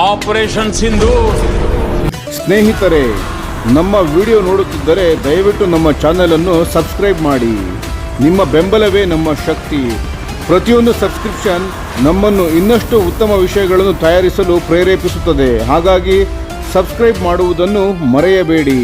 Operation Sindoor. ಸ್ನೇಹಿತರೆ, ನಮ್ಮ video ನೋಡುತ್ತಿದ್ದರೆ ದಯವಿಟ್ಟು ನಮ್ಮ ಚಾನೆಲ್ ಅನ್ನು ಸಬ್ಸ್ಕ್ರೈಬ್ ಮಾಡಿ. ನಿಮ್ಮ ಬೆಂಬಲವೇ ನಮ್ಮ ಶಕ್ತಿ. ಪ್ರತಿಯೊಂದು ಸಬ್ಸ್ಕ್ರಿಪ್ಷನ್ ನಮ್ಮನ್ನು ಇನ್ನಷ್ಟು ಉತ್ತಮ ವಿಷಯಗಳನ್ನು ತಯಾರಿಸಲು ಪ್ರೇರೇಪಿಸುತ್ತದೆ. ಹಾಗಾಗಿ ಸಬ್ಸ್ಕ್ರೈಬ್ ಮಾಡುವುದನ್ನು ಮರೆಯಬೇಡಿ.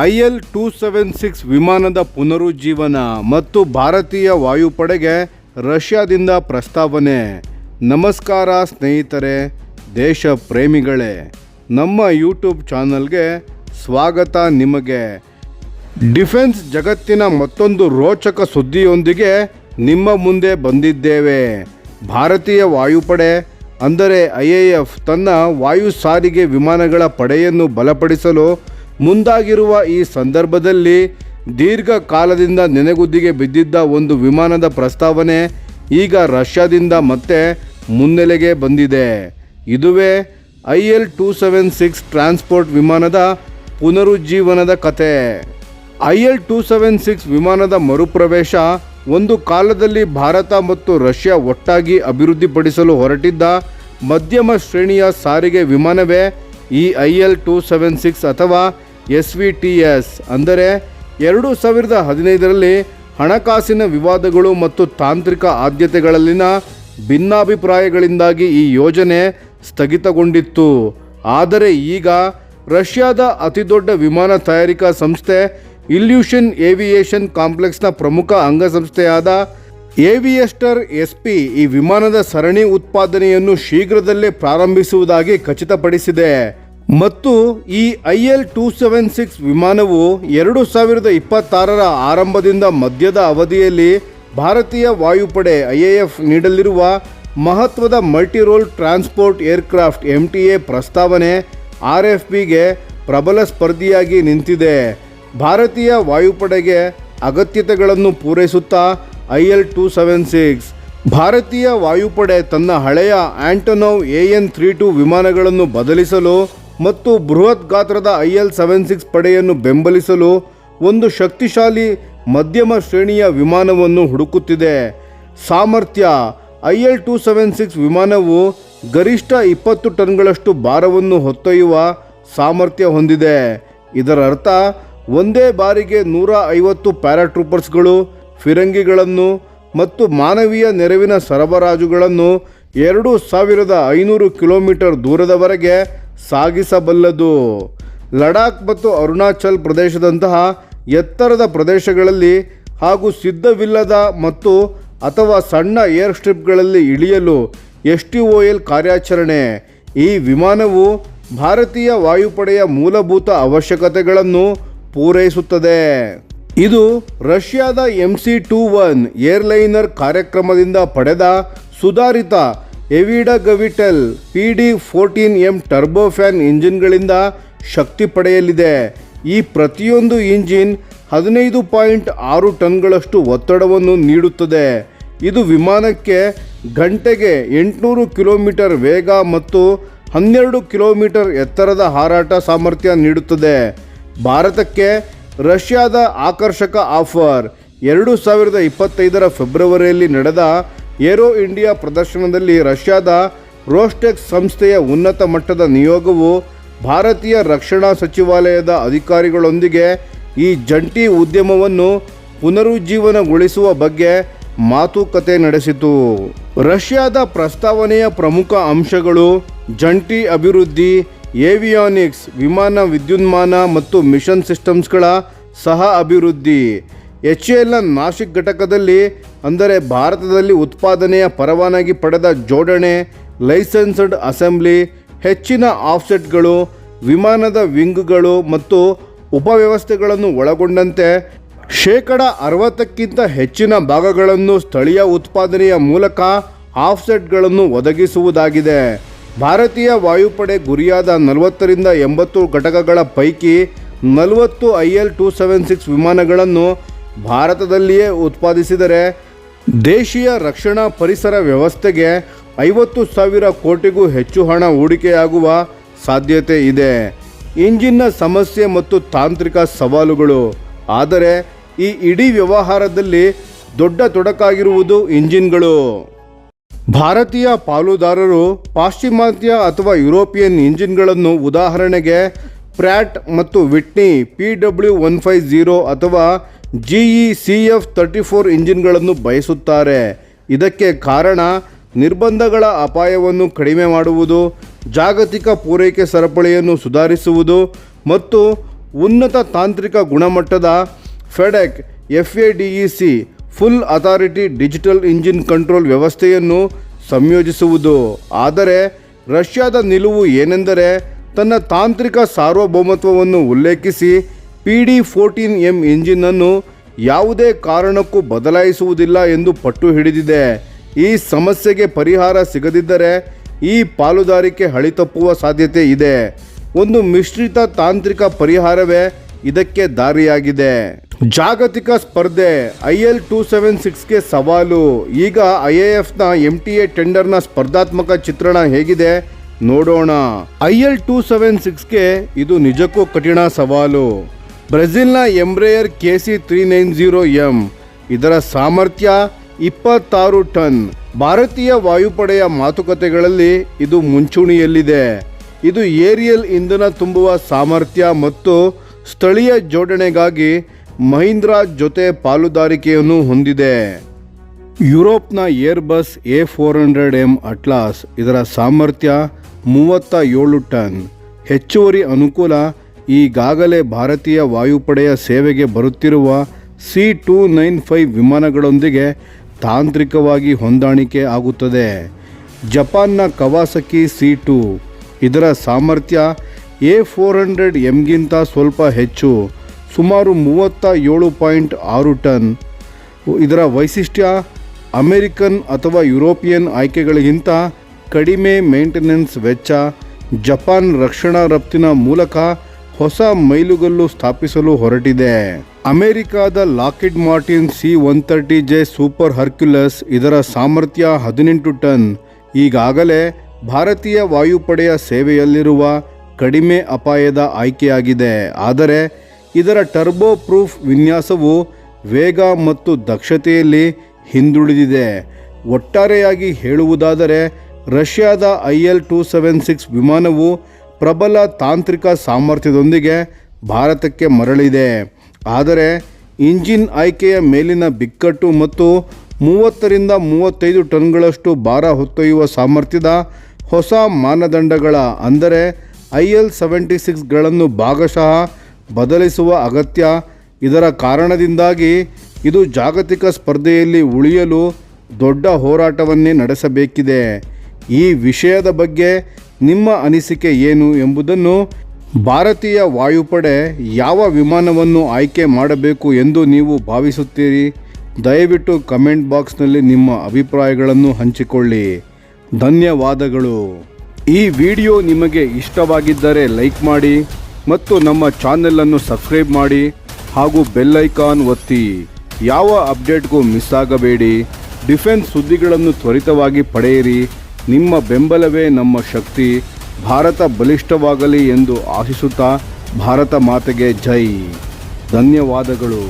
IL-276 ವಿಮಾನದ ಪುನರುಜ್ಜೀವನ ಮತ್ತು ಭಾರತೀಯ ವಾಯುಪಡೆಗೆ ರಷ್ಯಾದಿಂದ ಪ್ರಸ್ತಾವನೆ. ನಮಸ್ಕಾರ ಸ್ನೇಹಿತರೆ, ದೇಶ ಪ್ರೇಮಿಗಳೇ, ನಮ್ಮ ಯೂಟ್ಯೂಬ್ ಚಾನಲ್ಗೆ ಸ್ವಾಗತ. ನಿಮಗೆ ಡಿಫೆನ್ಸ್ ಜಗತ್ತಿನ ಮತ್ತೊಂದು ರೋಚಕ ಸುದ್ದಿಯೊಂದಿಗೆ ನಿಮ್ಮ ಮುಂದೆ ಬಂದಿದ್ದೇವೆ. ಭಾರತೀಯ ವಾಯುಪಡೆ ಅಂದರೆ IAF ತನ್ನ ವಾಯು ಸಾರಿಗೆ ವಿಮಾನಗಳ ಪಡೆಯನ್ನು ಬಲಪಡಿಸಲು ಮುಂದಾಗಿರುವ ಈ ಸಂದರ್ಭದಲ್ಲಿ ದೀರ್ಘಕಾಲದಿಂದ ನೆನೆಗುದ್ದಿಗೆ ಬಿದ್ದಿದ್ದ ಒಂದು ವಿಮಾನದ ಪ್ರಸ್ತಾವನೆ ಈಗ ರಷ್ಯಾದಿಂದ ಮತ್ತೆ ಮುನ್ನೆಲೆಗೆ ಬಂದಿದೆ. ಇದುವೇ IL-276 ಟ್ರಾನ್ಸ್ಪೋರ್ಟ್ ವಿಮಾನದ ಪುನರುಜ್ಜೀವನದ ಕತೆ. IL-276 ವಿಮಾನದ ಮರುಪ್ರವೇಶ ಒಂದು ಕಾಲದಲ್ಲಿ ಭಾರತ ಮತ್ತು ರಷ್ಯಾ ಒಟ್ಟಾಗಿ ಅಭಿವೃದ್ಧಿಪಡಿಸಲು ಹೊರಟಿದ್ದ ಮಧ್ಯಮ ಶ್ರೇಣಿಯ ಸಾರಿಗೆ ವಿಮಾನವೇ ಈ IL-276 ಅಥವಾ SVTS. ಅಂದರೆ 2015ರಲ್ಲಿ ಹಣಕಾಸಿನ ವಿವಾದಗಳು ಮತ್ತು ತಾಂತ್ರಿಕ ಆದ್ಯತೆಗಳಲ್ಲಿನ ಭಿನ್ನಾಭಿಪ್ರಾಯಗಳಿಂದಾಗಿ ಈ ಯೋಜನೆ ಸ್ಥಗಿತಗೊಂಡಿತ್ತು. ಆದರೆ ಈಗ ರಷ್ಯಾದ ಅತಿದೊಡ್ಡ ವಿಮಾನ ತಯಾರಿಕಾ ಸಂಸ್ಥೆ ಇಲ್ಯೂಷನ್ ಏವಿಯೇಷನ್ ಕಾಂಪ್ಲೆಕ್ಸ್ನ ಪ್ರಮುಖ ಅಂಗಸಂಸ್ಥೆಯಾದ ಏವಿಯಸ್ಟರ್ SP ಈ ವಿಮಾನದ ಸರಣಿ ಉತ್ಪಾದನೆಯನ್ನು ಶೀಘ್ರದಲ್ಲೇ ಪ್ರಾರಂಭಿಸುವುದಾಗಿ ಖಚಿತಪಡಿಸಿದೆ. ಮತ್ತು ಈ IL-276 ವಿಮಾನವು 2026ರ ಆರಂಭದಿಂದ ಮಧ್ಯದ ಅವಧಿಯಲ್ಲಿ ಭಾರತೀಯ ವಾಯುಪಡೆ IAF ನೀಡಲಿರುವ ಮಹತ್ವದ ಮಲ್ಟಿರೋಲ್ ಟ್ರಾನ್ಸ್ಪೋರ್ಟ್ ಏರ್ಕ್ರಾಫ್ಟ್ MTA ಪ್ರಸ್ತಾವನೆ RFPಗೆ ಪ್ರಬಲ ಸ್ಪರ್ಧಿಯಾಗಿ ನಿಂತಿದೆ. ಭಾರತೀಯ ವಾಯುಪಡೆಗೆ ಅಗತ್ಯತೆಗಳನ್ನು ಪೂರೈಸುತ್ತಾ IL-276 ಭಾರತೀಯ ವಾಯುಪಡೆ ತನ್ನ ಹಳೆಯ ಆಂಟೊನೋವ್ AN-32 ವಿಮಾನಗಳನ್ನು ಬದಲಿಸಲು ಮತ್ತು ಬೃಹತ್ ಗಾತ್ರದ IL-76 ಪಡೆಯನ್ನು ಬೆಂಬಲಿಸಲು ಒಂದು ಶಕ್ತಿಶಾಲಿ ಮಧ್ಯಮ ಶ್ರೇಣಿಯ ವಿಮಾನವನ್ನು ಹುಡುಕುತ್ತಿದೆ. ಸಾಮರ್ಥ್ಯ: IL-276 ವಿಮಾನವು ಗರಿಷ್ಠ 20 ಟನ್ಗಳಷ್ಟು ಭಾರವನ್ನು ಹೊತ್ತೊಯ್ಯುವ ಸಾಮರ್ಥ್ಯ ಹೊಂದಿದೆ. ಇದರರ್ಥ ಒಂದೇ ಬಾರಿಗೆ 150 ಪ್ಯಾರಾಟ್ರೂಪರ್ಸ್ಗಳು, ಫಿರಂಗಿಗಳನ್ನು ಮತ್ತು ಮಾನವೀಯ ನೆರವಿನ ಸರಬರಾಜುಗಳನ್ನು 2500 ಕಿಲೋಮೀಟರ್ ದೂರದವರೆಗೆ ಸಾಗಿಸಬಲ್ಲದು. ಲಡಾಖ್ ಮತ್ತು ಅರುಣಾಚಲ್ ಪ್ರದೇಶದಂತಹ ಎತ್ತರದ ಪ್ರದೇಶಗಳಲ್ಲಿ ಹಾಗೂ ಸಿದ್ಧವಿಲ್ಲದ ಮತ್ತು ಅಥವಾ ಸಣ್ಣ ಏರ್ ಸ್ಟ್ರಿಪ್ಗಳಲ್ಲಿ ಇಳಿಯಲು STOL ಕಾರ್ಯಾಚರಣೆ. ಈ ವಿಮಾನವು ಭಾರತೀಯ ವಾಯುಪಡೆಯ ಮೂಲಭೂತ ಅವಶ್ಯಕತೆಗಳನ್ನು ಪೂರೈಸುತ್ತದೆ. ಇದು ರಷ್ಯಾದ MC-21 ಏರ್ಲೈನರ್ ಕಾರ್ಯಕ್ರಮದಿಂದ ಪಡೆದ ಸುಧಾರಿತ ಎವಿಡಗವಿಟೆಲ್ PD-14M ಟರ್ಬೋಫ್ಯಾನ್ ಇಂಜಿನ್ಗಳಿಂದ ಶಕ್ತಿ ಪಡೆಯಲಿದೆ. ಈ ಪ್ರತಿಯೊಂದು ಇಂಜಿನ್ 15.6 ಟನ್ಗಳಷ್ಟು ಒತ್ತಡವನ್ನು ನೀಡುತ್ತದೆ. ಇದು ವಿಮಾನಕ್ಕೆ ಗಂಟೆಗೆ 800 ಕಿಲೋಮೀಟರ್ ವೇಗ ಮತ್ತು 12 ಕಿಲೋಮೀಟರ್ ಎತ್ತರದ ಹಾರಾಟ ಸಾಮರ್ಥ್ಯ ನೀಡುತ್ತದೆ. ಭಾರತಕ್ಕೆ ರಷ್ಯಾದ ಆಕರ್ಷಕ ಆಫರ್: 2025ರ ಫೆಬ್ರವರಿಯಲ್ಲಿ ನಡೆದ ಏರೋ ಇಂಡಿಯಾ ಪ್ರದರ್ಶನದಲ್ಲಿ ರಷ್ಯಾದ ರೋಸ್ಟೆಕ್ಸ್ ಸಂಸ್ಥೆಯ ಉನ್ನತ ಮಟ್ಟದ ನಿಯೋಗವು ಭಾರತೀಯ ರಕ್ಷಣಾ ಸಚಿವಾಲಯದ ಅಧಿಕಾರಿಗಳೊಂದಿಗೆ ಈ ಜಂಟಿ ಉದ್ಯಮವನ್ನು ಪುನರುಜ್ಜೀವನಗೊಳಿಸುವ ಬಗ್ಗೆ ಮಾತುಕತೆ ನಡೆಸಿತು. ರಷ್ಯಾದ ಪ್ರಸ್ತಾವನೆಯ ಪ್ರಮುಖ ಅಂಶಗಳು: ಜಂಟಿ ಅಭಿವೃದ್ಧಿ, ಏವಿಯಾನಿಕ್ಸ್, ವಿಮಾನ ವಿದ್ಯುನ್ಮಾನ ಮತ್ತು ಮಿಷನ್ ಸಿಸ್ಟಮ್ಸ್ಗಳ ಸಹ ಅಭಿವೃದ್ಧಿ, HAL ನಾಸಿಕ್ ಘಟಕದಲ್ಲಿ ಅಂದರೆ ಭಾರತದಲ್ಲಿ ಉತ್ಪಾದನೆಯ ಪರವಾನಗಿ ಪಡೆದ ಜೋಡಣೆ, ಲೈಸೆನ್ಸ್ಡ್ ಅಸೆಂಬ್ಲಿ, ಹೆಚ್ಚಿನ ಆಫ್ಸೆಟ್ಗಳು, ವಿಮಾನದ ವಿಂಗ್ಗಳು ಮತ್ತು ಉಪವ್ಯವಸ್ಥೆಗಳನ್ನು ಒಳಗೊಂಡಂತೆ 60%ಕ್ಕಿಂತ ಹೆಚ್ಚಿನ ಭಾಗಗಳನ್ನು ಸ್ಥಳೀಯ ಉತ್ಪಾದನೆಯ ಮೂಲಕ ಆಫ್ಸೆಟ್ಗಳನ್ನು ಒದಗಿಸುವುದಾಗಿದೆ. ಭಾರತೀಯ ವಾಯುಪಡೆ ಗುರಿಯಾದ 40ರಿಂದ 80 ಘಟಕಗಳ ಪೈಕಿ 40 IL-276 ವಿಮಾನಗಳನ್ನು ಭಾರತದಲ್ಲಿಯೇ ಉತ್ಪಾದಿಸಿದರೆ ದೇಶೀಯ ರಕ್ಷಣಾ ಪರಿಸರ ವ್ಯವಸ್ಥೆಗೆ 50,000 ಕೋಟಿಗೂ ಹೆಚ್ಚು ಹಣ ಹೂಡಿಕೆಯಾಗುವ ಸಾಧ್ಯತೆ ಇದೆ. ಇಂಜಿನ್ನ ಸಮಸ್ಯೆ ಮತ್ತು ತಾಂತ್ರಿಕ ಸವಾಲುಗಳು. ಆದರೆ ಈ ಇಡೀ ವ್ಯವಹಾರದಲ್ಲಿ ದೊಡ್ಡ ತೊಡಕಾಗಿರುವುದು ಇಂಜಿನ್ಗಳು. ಭಾರತೀಯ ಪಾಲುದಾರರು ಪಾಶ್ಚಿಮಾತ್ಯ ಅಥವಾ ಯುರೋಪಿಯನ್ ಇಂಜಿನ್ಗಳನ್ನು, ಉದಾಹರಣೆಗೆ ಪ್ರ್ಯಾಟ್ ಮತ್ತು ವಿಟ್ನಿ PW150 ಅಥವಾ GE CF34 ಇಂಜಿನ್ಗಳನ್ನು ಬಯಸುತ್ತಾರೆ. ಇದಕ್ಕೆ ಕಾರಣ ನಿರ್ಬಂಧಗಳ ಅಪಾಯವನ್ನು ಕಡಿಮೆ ಮಾಡುವುದು, ಜಾಗತಿಕ ಪೂರೈಕೆ ಸರಪಳಿಯನ್ನು ಸುಧಾರಿಸುವುದು ಮತ್ತು ಉನ್ನತ ತಾಂತ್ರಿಕ ಗುಣಮಟ್ಟದ FEDEC FADEC full authority digital engine control ವ್ಯವಸ್ಥೆಯನ್ನು ಸಂಯೋಜಿಸುವುದು. ಆದರೆ ರಷ್ಯಾದ ನಿಲುವು ಏನೆಂದರೆ, ತನ್ನ ತಾಂತ್ರಿಕ ಸಾರ್ವಭೌಮತ್ವವನ್ನು ಉಲ್ಲೇಖಿಸಿ PD14M ಇಂಜಿನನ್ನು ಯಾವುದೇ ಕಾರಣಕ್ಕೂ ಬದಲಾಯಿಸುವುದಿಲ್ಲ ಎಂದು ಪಟ್ಟು ಹಿಡಿದಿದೆ. ಈ ಸಮಸ್ಯೆಗೆ ಪರಿಹಾರ ಸಿಗದಿದ್ದರೆ ಈ ಪಾಲುದಾರಿಕೆ ಹಳಿತಪ್ಪುವ ಸಾಧ್ಯತೆ ಇದೆ. ಒಂದು ಮಿಶ್ರಿತ ತಾಂತ್ರಿಕ ಪರಿಹಾರವೇ ಇದಕ್ಕೆ ದಾರಿಯಾಗಿದೆ. ಜಾಗತಿಕ ಸ್ಪರ್ಧೆ. IL-276ಗೆ ಸವಾಲು. ಈಗ IAFನ MTA ಟೆಂಡರ್ನ ಸ್ಪರ್ಧಾತ್ಮಕ ಚಿತ್ರಣ ಹೇಗಿದೆ ನೋಡೋಣ. IL-276ಗೆ ಇದು ನಿಜಕ್ಕೂ ಕಠಿಣ ಸವಾಲು. ಬ್ರೆಜಿಲ್ನ ಎಂಬ್ರೇಯರ್ KC390M, ಇದರ ಸಾಮರ್ಥ್ಯ 26 ಟನ್. ಭಾರತೀಯ ವಾಯುಪಡೆಯ ಮಾತುಕತೆಗಳಲ್ಲಿ ಇದು ಮುಂಚೂಣಿಯಲ್ಲಿದೆ. ಇದು ಏರಿಯಲ್ ಇಂಧನ ತುಂಬುವ ಸಾಮರ್ಥ್ಯ ಮತ್ತು ಸ್ಥಳೀಯ ಜೋಡಣೆಗಾಗಿ ಮಹೀಂದ್ರಾ ಜೊತೆ ಪಾಲುದಾರಿಕೆಯನ್ನು ಹೊಂದಿದೆ. ಯುರೋಪ್ನ ಏರ್ಬಸ್ A400M ಅಟ್ಲಾಸ್, ಇದರ ಸಾಮರ್ಥ್ಯ 37 ಟನ್. ಹೆಚ್ಚುವರಿ ಅನುಕೂಲ. ಈಗಾಗಲೇ ಭಾರತೀಯ ವಾಯುಪಡೆಯ ಸೇವೆಗೆ ಬರುತ್ತಿರುವ C295 ವಿಮಾನಗಳೊಂದಿಗೆ ತಾಂತ್ರಿಕವಾಗಿ ಹೊಂದಾಣಿಕೆ ಆಗುತ್ತದೆ. ಜಪಾನ್ನ ಕವಾಸಕಿ C2, ಇದರ ಸಾಮರ್ಥ್ಯ A400Mಗಿಂತ ಸ್ವಲ್ಪ ಹೆಚ್ಚು, ಸುಮಾರು 37.6 ಟನ್. ಇದರ ವೈಶಿಷ್ಟ್ಯ ಅಮೆರಿಕನ್ ಅಥವಾ ಯುರೋಪಿಯನ್ ಆಯ್ಕೆಗಳಿಗಿಂತ ಕಡಿಮೆ ಮೇಂಟೆನೆನ್ಸ್ ವೆಚ್ಚ. ಜಪಾನ್ ರಕ್ಷಣಾ ರಫ್ತಿನ ಮೂಲಕ ಹೊಸ ಮೈಲುಗಲ್ಲು ಸ್ಥಾಪಿಸಲು ಹೊರಟಿದೆ. ಅಮೆರಿಕಾದ Lockheed Martin C-130J super Hercules, ಇದರ ಸಾಮರ್ಥ್ಯ 18 ಟನ್. ಈಗಾಗಲೇ ಭಾರತೀಯ ವಾಯುಪಡೆಯ ಸೇವೆಯಲ್ಲಿರುವ ಕಡಿಮೆ ಅಪಾಯದ ಆಯ್ಕೆಯಾಗಿದೆ. ಆದರೆ ಇದರ ಟರ್ಬೋ ಪ್ರೂಫ್ ವಿನ್ಯಾಸವು ವೇಗ ಮತ್ತು ದಕ್ಷತೆಯಲ್ಲಿ ಹಿಂದುಳಿದಿದೆ. ಒಟ್ಟಾರೆಯಾಗಿ ಹೇಳುವುದಾದರೆ, ರಷ್ಯಾದ IL-276 ವಿಮಾನವು ಪ್ರಬಲ ತಾಂತ್ರಿಕ ಸಾಮರ್ಥ್ಯದೊಂದಿಗೆ ಭಾರತಕ್ಕೆ ಮರಳಿದೆ. ಆದರೆ ಇಂಜಿನ್ ಆಯ್ಕೆಯ ಮೇಲಿನ ಬಿಕ್ಕಟ್ಟು ಮತ್ತು 30ರಿಂದ 35 ಟನ್ಗಳಷ್ಟು ಭಾರ ಹೊತ್ತೊಯ್ಯುವ ಸಾಮರ್ಥ್ಯದ ಹೊಸ ಮಾನದಂಡಗಳ, ಅಂದರೆ IL-76ಗಳನ್ನು ಭಾಗಶಃ ಬದಲಿಸುವ ಅಗತ್ಯ. ಇದರ ಕಾರಣದಿಂದಾಗಿ ಇದು ಜಾಗತಿಕ ಸ್ಪರ್ಧೆಯಲ್ಲಿ ಉಳಿಯಲು ದೊಡ್ಡ ಹೋರಾಟವನ್ನೇ ನಡೆಸಬೇಕಿದೆ. ಈ ವಿಷಯದ ಬಗ್ಗೆ ನಿಮ್ಮ ಅನಿಸಿಕೆ ಏನು ಎಂಬುದನ್ನು, ಭಾರತೀಯ ವಾಯುಪಡೆ ಯಾವ ವಿಮಾನವನ್ನು ಆಯ್ಕೆ ಮಾಡಬೇಕು ಎಂದು ನೀವು ಭಾವಿಸುತ್ತೀರಿ? ದಯವಿಟ್ಟು ಕಮೆಂಟ್ ಬಾಕ್ಸ್ನಲ್ಲಿ ನಿಮ್ಮ ಅಭಿಪ್ರಾಯಗಳನ್ನು ಹಂಚಿಕೊಳ್ಳಿ. ಧನ್ಯವಾದಗಳು. ಈ ವಿಡಿಯೋ ನಿಮಗೆ ಇಷ್ಟವಾಗಿದ್ದರೆ ಲೈಕ್ ಮಾಡಿ ಮತ್ತು ನಮ್ಮ ಚಾನೆಲನ್ನು ಸಬ್ಸ್ಕ್ರೈಬ್ ಮಾಡಿ ಹಾಗೂ ಬೆಲ್ ಐಕಾನ್ ಒತ್ತಿ. ಯಾವ ಅಪ್ಡೇಟ್ಗೂ ಮಿಸ್ ಆಗಬೇಡಿ. ಡಿಫೆನ್ಸ್ ಸುದ್ದಿಗಳನ್ನು ತ್ವರಿತವಾಗಿ ಪಡೆಯಿರಿ. ನಿಮ್ಮ ಬೆಂಬಲವೇ ನಮ್ಮ ಶಕ್ತಿ. ಭಾರತ ಬಲಿಷ್ಠವಾಗಲಿ ಎಂದು ಆಶಿಸುತ್ತಾ ಭಾರತ ಮಾತೆಗೆ ಜೈ. ಧನ್ಯವಾದಗಳು.